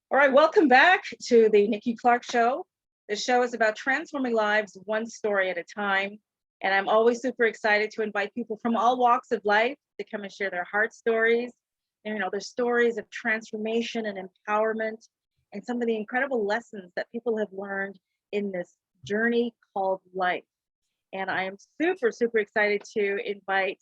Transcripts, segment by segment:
All right, welcome back to the Nikki Clarke Show. The show is about transforming lives one story at a time. And I'm always super excited to invite people from all walks of life to come and share their heart stories, and, their stories of transformation and empowerment, and some of the incredible lessons that people have learned in this journey called life. And I am super, super excited to invite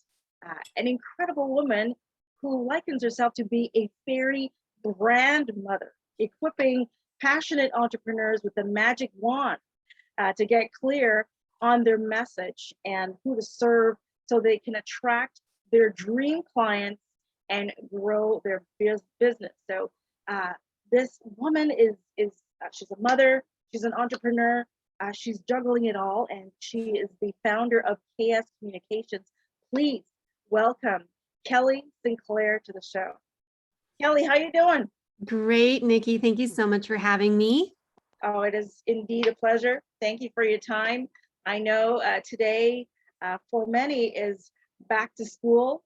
an incredible woman who likens herself to be a fairy brand mother, equipping passionate entrepreneurs with the magic wand to get clear on their message and who to serve so they can attract their dream clients and grow their business. So this woman is she's a mother, she's an entrepreneur, she's juggling it all, and she is the founder of KS Communications. Please welcome Kelly Sinclair to the show. Kelly, how you doing? Great, Nikki. Thank you so much for having me. Oh, it is indeed a pleasure. Thank you for your time. I know today for many is back to school,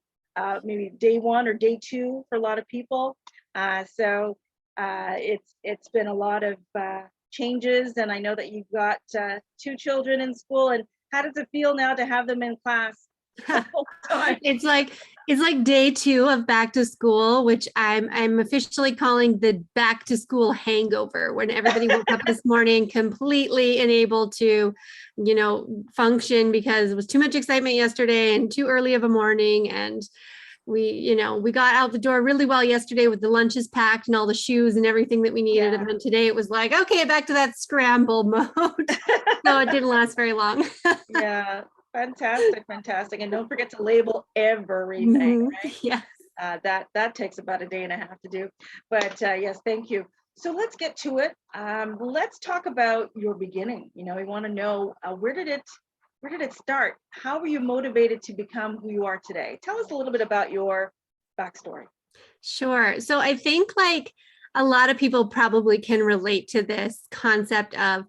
maybe day one or day two for a lot of people. So it's been a lot of changes, and I know that you've got two children in school. And how does it feel now to have them in class full time? It's like day two of back to school, which I'm officially calling the back to school hangover, when everybody woke up this morning completely unable to, function because it was too much excitement yesterday and too early of a morning. And we got out the door really well yesterday with the lunches packed and all the shoes and everything that we needed. Yeah. And then today it was like, okay, back to that scramble mode. So it didn't last very long. Yeah. Fantastic. And don't forget to label everything, right? Yes. That takes about a day and a half to do. But yes, thank you. So let's get to it. Let's talk about your beginning. We want to know where did it start? How were you motivated to become who you are today? Tell us a little bit about your backstory. Sure. So I think a lot of people probably can relate to this concept of,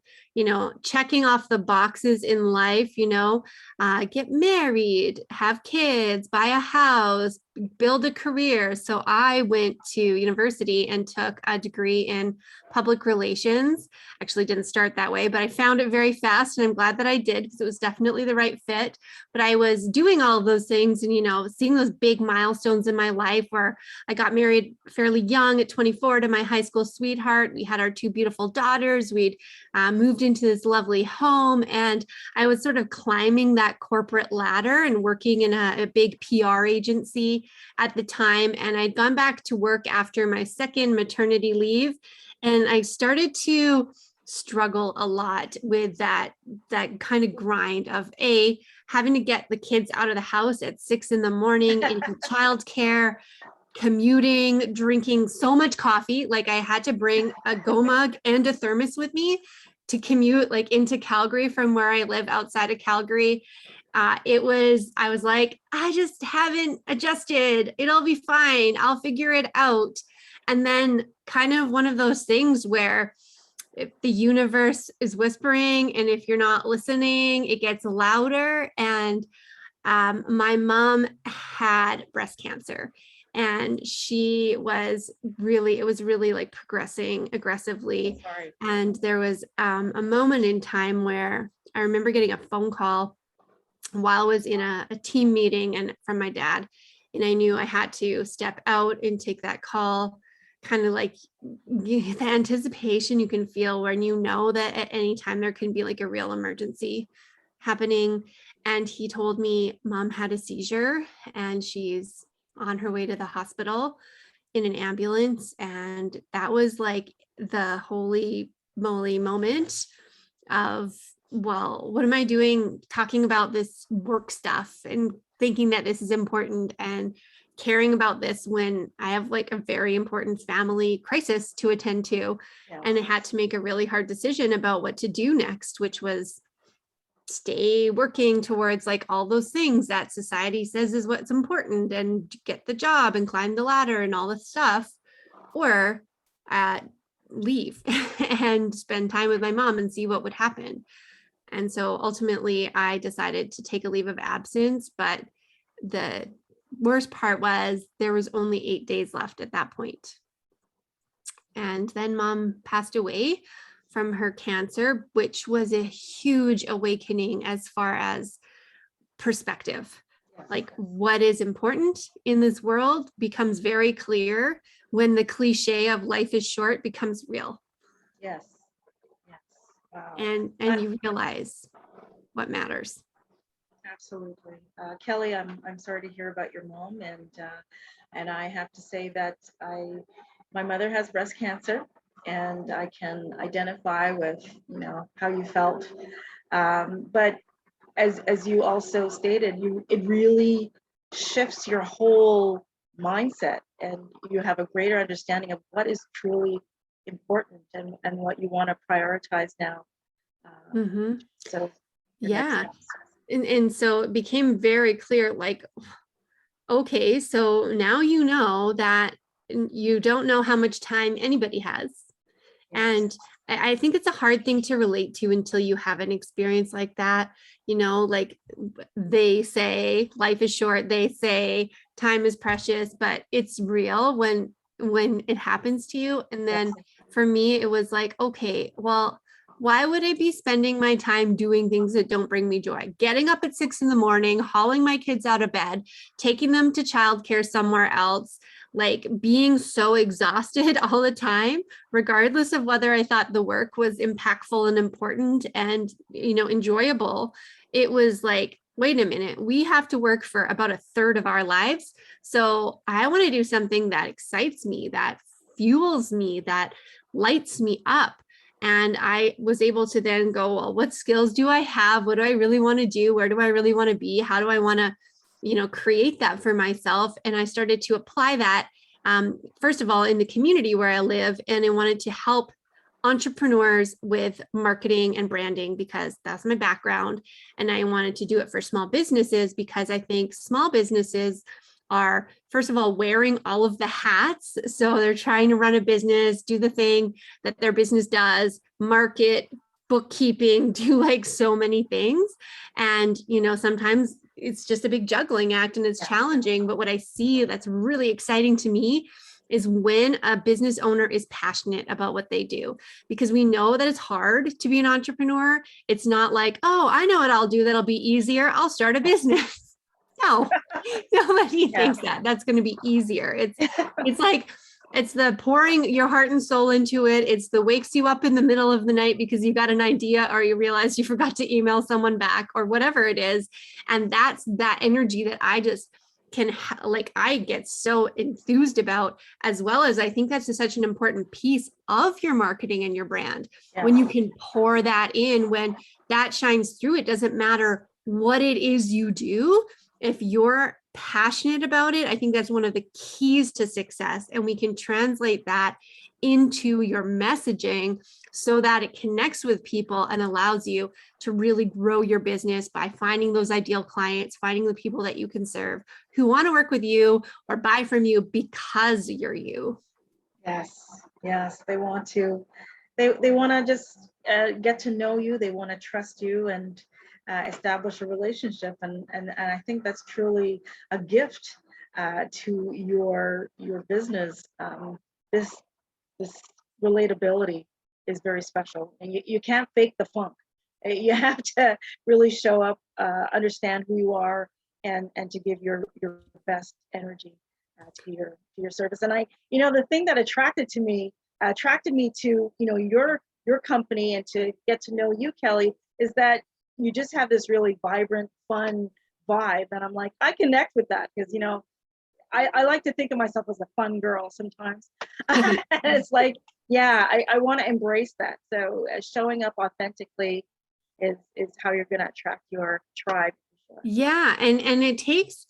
checking off the boxes in life, get married, have kids, buy a house, build a career. So I went to university and took a degree in public relations. Actually didn't start that way, but I found it very fast, and I'm glad that I did, because it was definitely the right fit. But I was doing all of those things and, seeing those big milestones in my life, where I got married fairly young at 24 to my high school sweetheart. We had our two beautiful daughters. We'd moved into this lovely home, and I was sort of climbing that corporate ladder and working in a big PR agency at the time. And I'd gone back to work after my second maternity leave, and I started to struggle a lot with that kind of grind of having to get the kids out of the house at 6 a.m. into childcare, commuting, drinking so much coffee. Like I had to bring a Go mug and a thermos with me to commute into Calgary from where I live outside of Calgary. I was like, I just haven't adjusted. It'll be fine. I'll figure it out. And then kind of one of those things where if the universe is whispering, and if you're not listening, it gets louder. And my mom had breast cancer, and it was really progressing aggressively. Sorry. And there was a moment in time where I remember getting a phone call while I was in a team meeting and from my dad, and I knew I had to step out and take that call. Kind of like the anticipation you can feel when that at any time there can be a real emergency happening. And he told me Mom had a seizure and she's on her way to the hospital in an ambulance. And that was the holy moly moment of, well, what am I doing talking about this work stuff and thinking that this is important and caring about this when I have a very important family crisis to attend to. Yeah. And I had to make a really hard decision about what to do next, which was stay working towards all those things that society says is what's important, and get the job and climb the ladder and all this stuff, or leave and spend time with my mom and see what would happen. And so ultimately I decided to take a leave of absence, but the worst part was there was only 8 days left at that point. And then mom passed away from her cancer, which was a huge awakening as far as perspective. Like what is important in this world becomes very clear when the cliche of life is short becomes real. Yes. Yes. Wow. And you realize what matters. Absolutely. Kelly, I'm sorry to hear about your mom, and I have to say that my mother has breast cancer, and I can identify with, how you felt. But as you also stated, it really shifts your whole mindset, and you have a greater understanding of what is truly important and what you want to prioritize now. Mm-hmm. So your next Yeah. steps. And so it became very clear, like, okay, so now you know that you don't know how much time anybody has. Yes. And I think it's a hard thing to relate to until you have an experience like that. Like they say life is short, they say time is precious, but it's real when it happens to you. And then Yes. for me, it was like, okay, well, why would I be spending my time doing things that don't bring me joy? Getting up at 6 a.m, hauling my kids out of bed, taking them to childcare somewhere else, like being so exhausted all the time, regardless of whether I thought the work was impactful and important and, enjoyable. It was like, wait a minute, we have to work for about a third of our lives. So I want to do something that excites me, that fuels me, that lights me up. And I was able to then go, well, what skills do I have? What do I really want to do? Where do I really want to be? How do I want to, create that for myself? And I started to apply that, first of all, in the community where I live. And I wanted to help entrepreneurs with marketing and branding because that's my background. And I wanted to do it for small businesses because I think small businesses are, first of all, wearing all of the hats. So they're trying to run a business, do the thing that their business does, market, bookkeeping, do like so many things. And, sometimes it's just a big juggling act and it's challenging. But what I see that's really exciting to me is when a business owner is passionate about what they do, because we know that it's hard to be an entrepreneur. It's not like, oh, I know what I'll do that'll be easier. I'll start a business. No, nobody thinks that that's going to be easier. It's like, it's the pouring your heart and soul into it. It's the wakes you up in the middle of the night because you got an idea or you realize you forgot to email someone back or whatever it is. And that's that energy that I just I get so enthused about, as well as I think that's such an important piece of your marketing and your brand. Yes. When you can pour that in, when that shines through, it doesn't matter what it is you do. If you're passionate about it, I think that's one of the keys to success. And we can translate that into your messaging so that it connects with people and allows you to really grow your business by finding those ideal clients, finding the people that you can serve who want to work with you or buy from you because you're you. Yes, yes, they want to. They want to just get to know you. They want to trust you and establish a relationship. And I think that's truly a gift to your business. This this relatability is very special, and you can't fake the funk. You have to really show up, understand who you are, and to give your best energy to your service. And the thing that attracted me to your company and to get to know you, Kelly, is that you just have this really vibrant, fun vibe, and I'm like, I connect with that because I like to think of myself as a fun girl sometimes. And it's like, yeah, I want to embrace that. So showing up authentically is how you're going to attract your tribe. Yeah. And it takes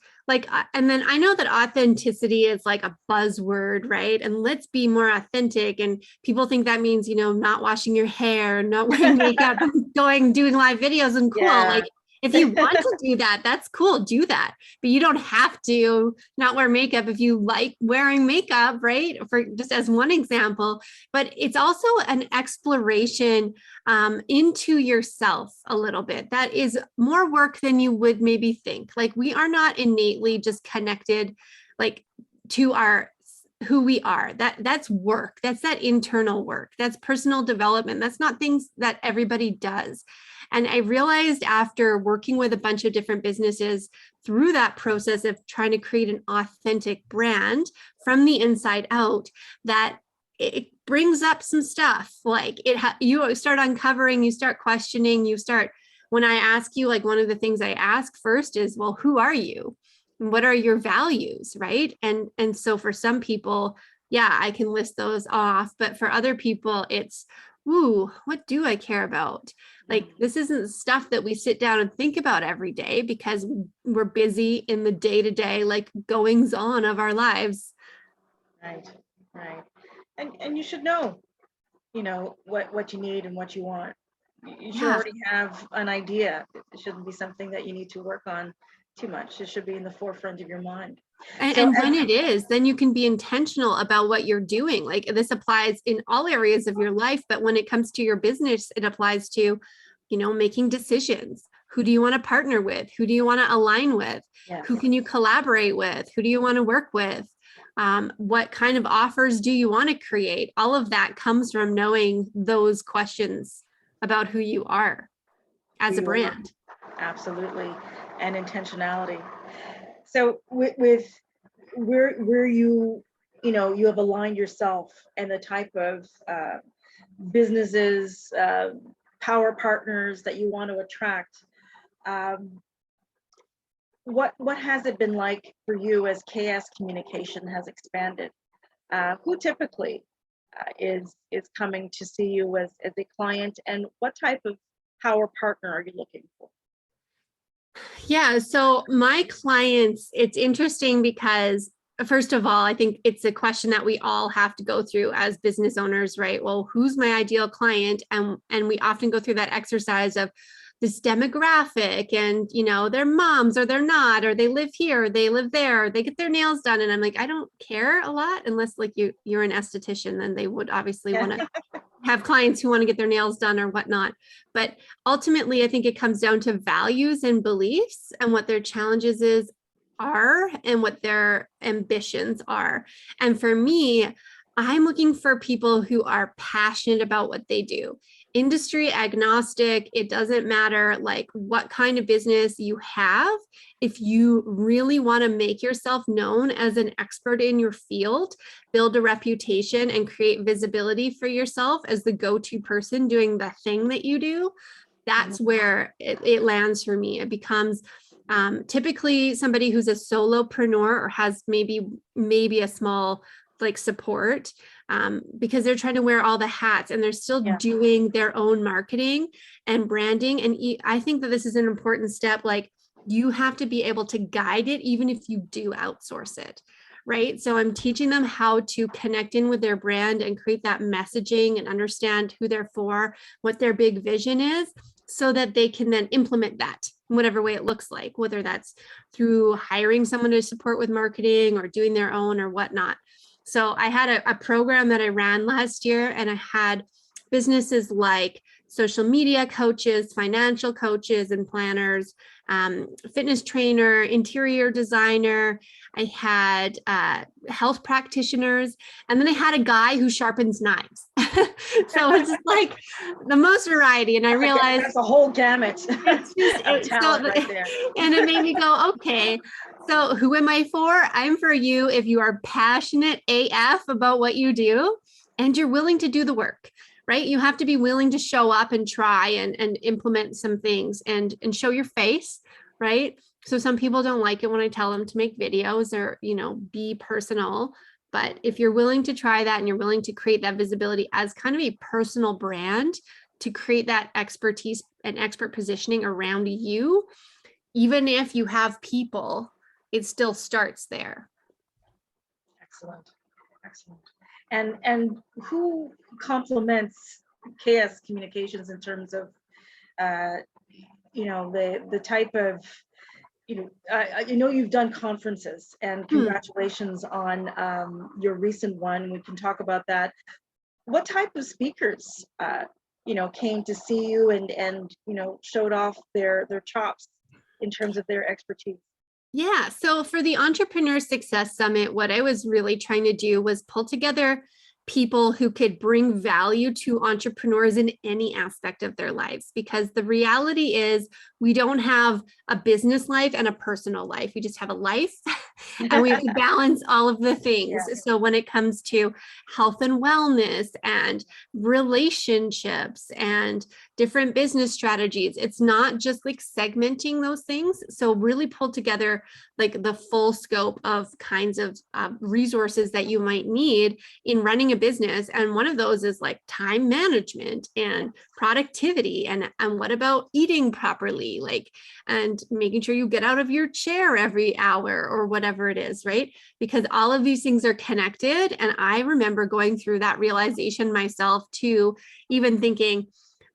and then I know that authenticity is like a buzzword, right? And let's be more authentic. And people think that means, not washing your hair, not wearing makeup, doing live videos and cool. Yeah. Like if you want to do that, that's cool. Do that. But you don't have to not wear makeup if you like wearing makeup, right? For just as one example, but it's also an exploration into yourself a little bit. That is more work than you would maybe think. Like we are not innately just connected like to our who we are. That's work. That's that internal work. That's personal development. That's not things that everybody does. And I realized after working with a bunch of different businesses through that process of trying to create an authentic brand from the inside out, that it brings up some stuff. Like you start uncovering, you start questioning, when I ask you, like one of the things I ask first is, well, who are you? What are your values, right? And so for some people, yeah, I can list those off, but for other people, it's, ooh, what do I care about? Like, this isn't stuff that we sit down and think about every day because we're busy in the day-to-day, like goings on of our lives. Right, right. And you should know, what you need and what you want. You should Yeah. already have an idea. It shouldn't be something that you need to work on too much. It should be in the forefront of your mind. And when it is, then you can be intentional about what you're doing. Like this applies in all areas of your life, but when it comes to your business, it applies to, making decisions. Who do you want to partner with? Who do you want to align with? Yes. Who can you collaborate with? Who do you want to work with? What kind of offers do you want to create? All of that comes from knowing those questions about who you are as a brand. Absolutely. And intentionality. So with where you have aligned yourself and the type of businesses, power partners that you want to attract, what has it been like for you as KS Communication has expanded? Who typically is coming to see you as a client, and what type of power partner are you looking for? Yeah, so my clients, it's interesting because first of all, I think it's a question that we all have to go through as business owners, right? Well, who's my ideal client? And we often go through that exercise of this demographic and, they're moms or they're not, or they live here, or they live there, or they get their nails done. And I'm like, I don't care a lot unless like you're an esthetician, then they would obviously want to have clients who want to get their nails done or whatnot. But ultimately, I think it comes down to values and beliefs and what their challenges are and what their ambitions are. And for me, I'm looking for people who are passionate about what they do. Industry agnostic, it doesn't matter like what kind of business you have. If you really want to make yourself known as an expert in your field, build a reputation and create visibility for yourself as the go-to person doing the thing that you do, that's where it lands for me. It becomes typically somebody who's a solopreneur or has maybe a small like support because they're trying to wear all the hats and they're still doing their own marketing and branding. And I think that this is an important step. Like you have to be able to guide it, even if you do outsource it. Right. So I'm teaching them how to connect in with their brand and create that messaging and understand who they're for, what their big vision is, so that they can then implement that whatever way it looks like, whether that's through hiring someone to support with marketing or doing their own or whatnot. So I had a program that I ran last year, and I had businesses like social media coaches, financial coaches and planners, fitness trainer, interior designer. I had health practitioners, and then I had a guy who sharpens knives. So it's like the most variety. And I realized that's a whole gamut. It's just, talent right there. And it made me go, okay, so who am I for? I'm for you if you are passionate AF about what you do and you're willing to do the work, right? You have to be willing to show up and try and implement some things and show your face, right? So some people don't like it when I tell them to make videos or, be personal. But if you're willing to try that and you're willing to create that visibility as kind of a personal brand to create that expertise and expert positioning around you, even if you have people, it still starts there. Excellent. And who complements KS Communications in terms of the type of you've done conferences, and congratulations on your recent one. We can talk about that. What type of speakers came to see you and showed off their chops in terms of their expertise? Yeah. So for the Entrepreneur Success Summit, what I was really trying to do was pull together people who could bring value to entrepreneurs in any aspect of their lives. Because the reality is, we don't have a business life and a personal life. We just have a life and we have to balance all of the things. Yeah. So when it comes to health and wellness and relationships and different business strategies, it's not just like segmenting those things. So really pull together like the full scope of kinds of resources that you might need in running a business. And one of those is like time management and productivity. And what about eating properly? Like, and making sure you get out of your chair every hour or whatever it is, right? Because all of these things are connected. And I remember going through that realization myself too, even thinking,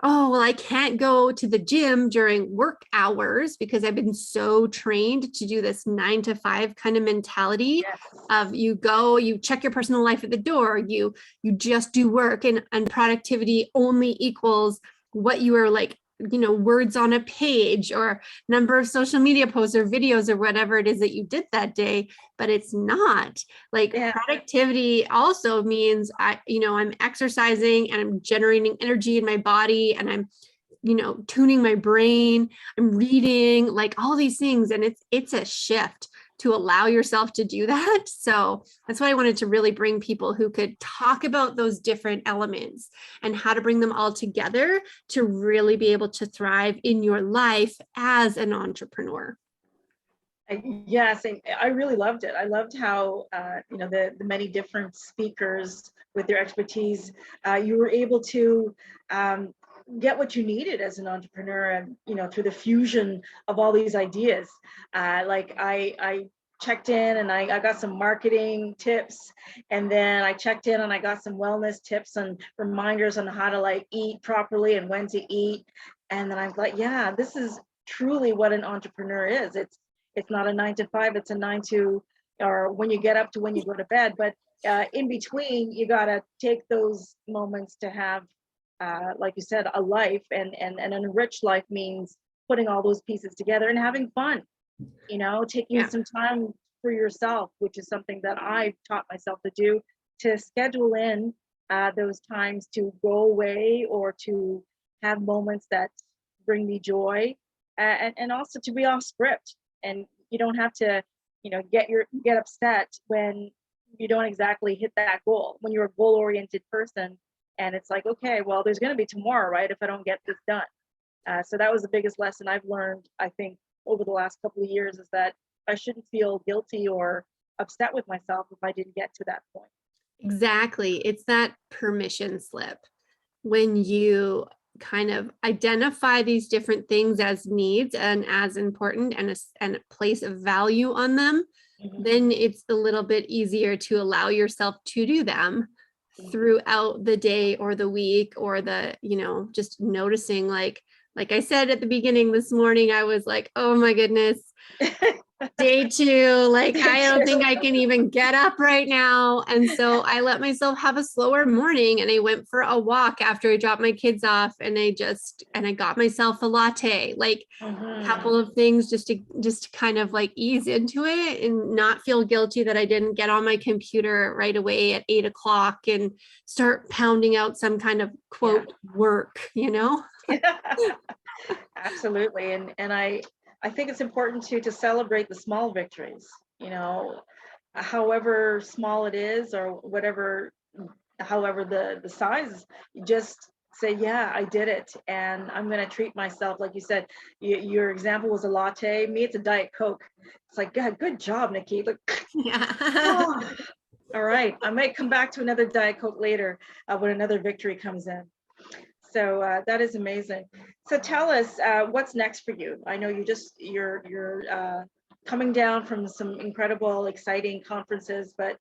oh, well, I can't go to the gym during work hours because I've been so trained to do this 9 to 5 kind of mentality Yes. of you go, you check your personal life at the door, you just do work, and productivity only equals what you are like, words on a page or number of social media posts or videos or whatever it is that you did that day. But it's not. Like, Yeah. productivity also means I'm exercising and I'm generating energy in my body, and I'm tuning my brain, I'm reading, like all these things. And it's a shift to allow yourself to do that. So that's why I wanted to really bring people who could talk about those different elements and how to bring them all together to really be able to thrive in your life as an entrepreneur. Yes, and I really loved it. I loved how the many different speakers with their expertise, you were able to get what you needed as an entrepreneur, and through the fusion of all these ideas. Like I checked in and I got some marketing tips, and then I checked in and I got some wellness tips and reminders on how to like eat properly and when to eat. And then I'm like, yeah, this is truly what an entrepreneur is. It's not a 9 to 5, it's a 9 to, or when you get up to when you go to bed. But in between, you got to take those moments to have, like you said, a life, and an enriched life means putting all those pieces together and having fun, taking Yeah. some time for yourself, which is something that I've taught myself to do, to schedule in those times to go away or to have moments that bring me joy, and also to be off script. And you don't have to, get upset when you don't exactly hit that goal. When you're a goal-oriented person, and it's like, okay, well, there's going to be tomorrow, right? If I don't get this done. So that was the biggest lesson I've learned, I think, over the last couple of years, is that I shouldn't feel guilty or upset with myself if I didn't get to that point. Exactly. It's that permission slip when you kind of identify these different things as needs and as important, and place a value on them. Mhm. Then it's a little bit easier to allow yourself to do them throughout the day or the week, or just noticing, like I said at the beginning this morning, I was like, oh my goodness, day 2, like I don't think I can even get up right now. And so I let myself have a slower morning, and I went for a walk after I dropped my kids off, and I got myself a latte, like a couple of things just to kind of like ease into it and not feel guilty that I didn't get on my computer right away at 8 o'clock and start pounding out some kind of quote work. Absolutely. And I think it's important to celebrate the small victories, however small it is, or whatever, however the size. You just say, yeah, I did it, and I'm going to treat myself. Like you said, your example was a latte. Me, it's a Diet Coke. It's like, God, good job, Nikki. Like, Yeah. oh, all right, I might come back to another Diet Coke later when another victory comes in. So that is amazing. So tell us, what's next for you? I know you're coming down from some incredible, exciting conferences, but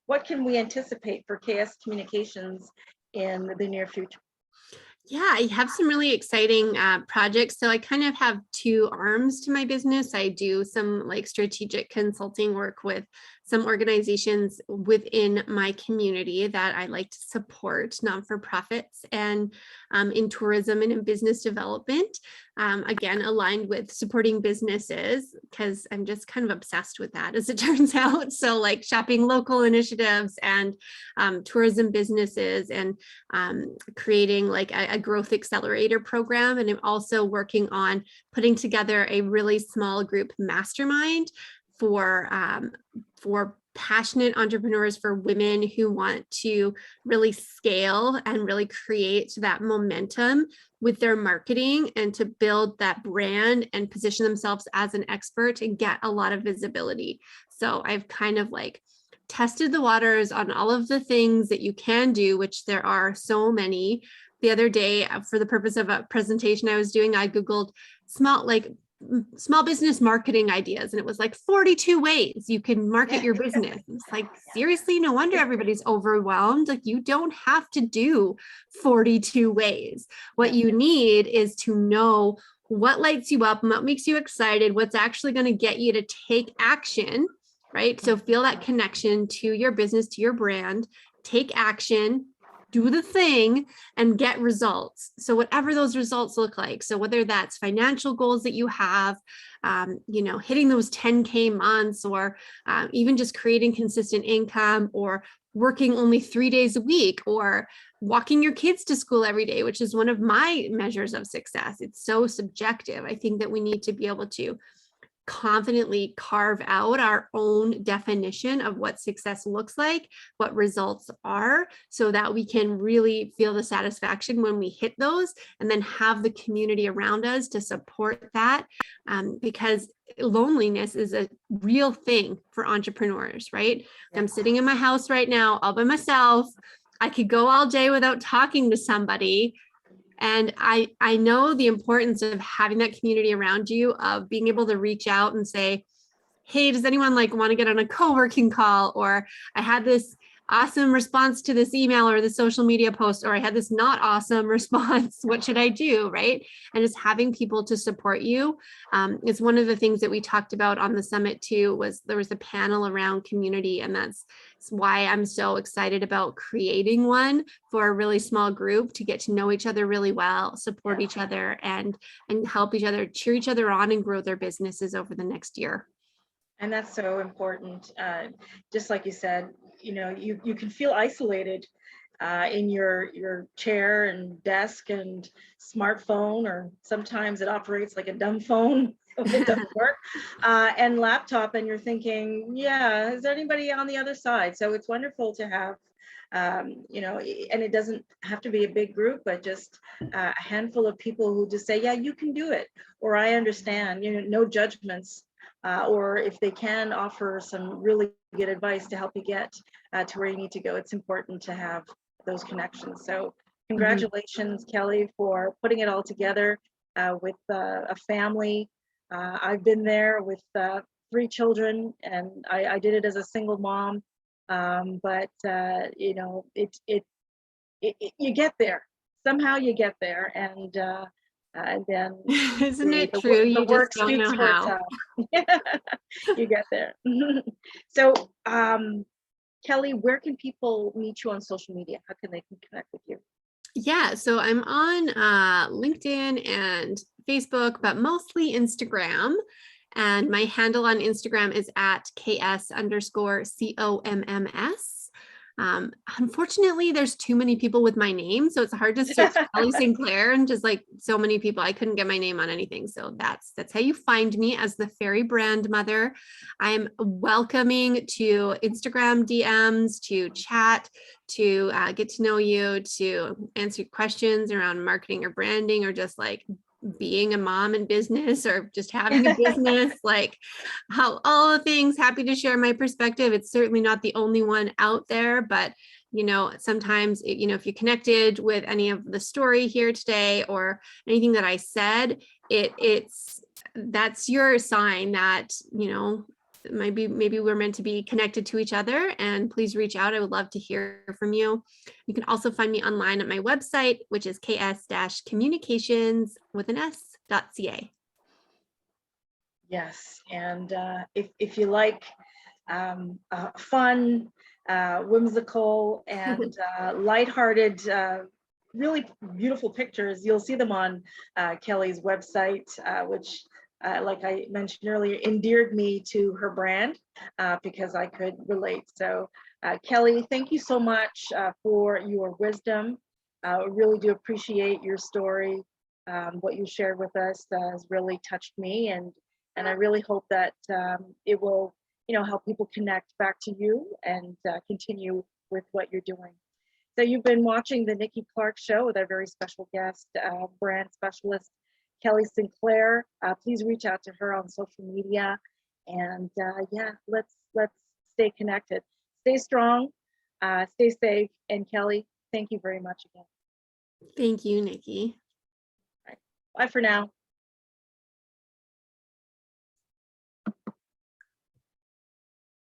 what can we anticipate for KS Communications in the near future? Yeah, I have some really exciting projects. So I kind of have 2 arms to my business. I do some like strategic consulting work with some organizations within my community that I like to support, non-for-profits, and in tourism and in business development. Again, aligned with supporting businesses, because I'm just kind of obsessed with that, as it turns out. So like shopping local initiatives and tourism businesses, and creating like a growth accelerator program. And I'm also working on putting together a really small group mastermind for passionate entrepreneurs, for women who want to really scale and really create that momentum with their marketing, and to build that brand and position themselves as an expert and get a lot of visibility. So I've kind of like tested the waters on all of the things that you can do, which there are so many. The other day, for the purpose of a presentation I was doing, I Googled small business marketing ideas, and it was like 42 ways you can market your business. It's like, seriously, no wonder everybody's overwhelmed. Like, you don't have to do 42 ways. What you need is to know what lights you up, what makes you excited, what's actually going to get you to take action, right? So feel that connection to your business, to your brand, take action, do the thing, and get results. So whatever those results look like. So whether that's financial goals that you have, hitting those 10K months, or even just creating consistent income, or working only 3 days a week, or walking your kids to school every day, which is one of my measures of success. It's so subjective. I think that we need to be able to confidently carve out our own definition of what success looks like, what results are, so that we can really feel the satisfaction when we hit those, and then have the community around us to support that. Because loneliness is a real thing for entrepreneurs, right? I'm sitting in my house right now all by myself. I could go all day without talking to somebody. And I know the importance of having that community around you, of being able to reach out and say, hey, does anyone like want to get on a co-working call? Or I had this awesome response to this email or the social media post, or I had this not awesome response. What should I do? Right. And just having people to support you. It's one of the things that we talked about on the summit too, was there was a panel around community. And that's why I'm so excited about creating one for a really small group, to get to know each other really well, support each other, and help each other, cheer each other on, and grow their businesses over the next year. And that's so important. Just like you said, you can feel isolated in your chair and desk and smartphone, or sometimes it operates like a dumb phone. It doesn't work, and laptop, and you're thinking, yeah, is there anybody on the other side? So it's wonderful to have, and it doesn't have to be a big group, but just a handful of people who just say, yeah, you can do it, or I understand, no judgments. Or if they can offer some really good advice to help you get to where you need to go. It's important to have those connections. So congratulations, Kelly, for putting it all together with a family. I've been there with 3 children, and I did it as a single mom. But you get there. Somehow you get there, and then isn't it true? You work just don't speaks know for how. itself. You get there. So, Kelly, where can people meet you on social media? How can they connect with you? Yeah, so I'm on LinkedIn and Facebook, but mostly Instagram. And my handle on Instagram is at @KS_COMMS. Unfortunately, there's too many people with my name, so it's hard to search Kelly Sinclair, and just like so many people, I couldn't get my name on anything. So that's how you find me, as the Fairy Brand Mother. I'm welcoming to Instagram DMs, to chat, to get to know you, to answer questions around marketing or branding, or just like being a mom in business, or just having a business, like how all the things. Happy to share my perspective. It's certainly not the only one out there, but sometimes if you connected with any of the story here today, or anything that I said, that's your sign that maybe we're meant to be connected to each other. And please reach out. I would love to hear from you. You can also find me online at my website, which is ks-communications.ca. Yes, and if you like fun, whimsical, and lighthearted, really beautiful pictures. You'll see them on Kelly's website, which, like I mentioned earlier, endeared me to her brand because I could relate. So Kelly, thank you so much for your wisdom. I really do appreciate your story. What you shared with us has really touched me, and I really hope that it will, help people connect back to you and continue with what you're doing. So you've been watching the Nikki Clarke Show with our very special guest, brand specialist Kelly Sinclair. Please reach out to her on social media, and yeah, let's stay connected, stay strong, stay safe. And Kelly, thank you very much again. Thank you, Nikki. Bye for now.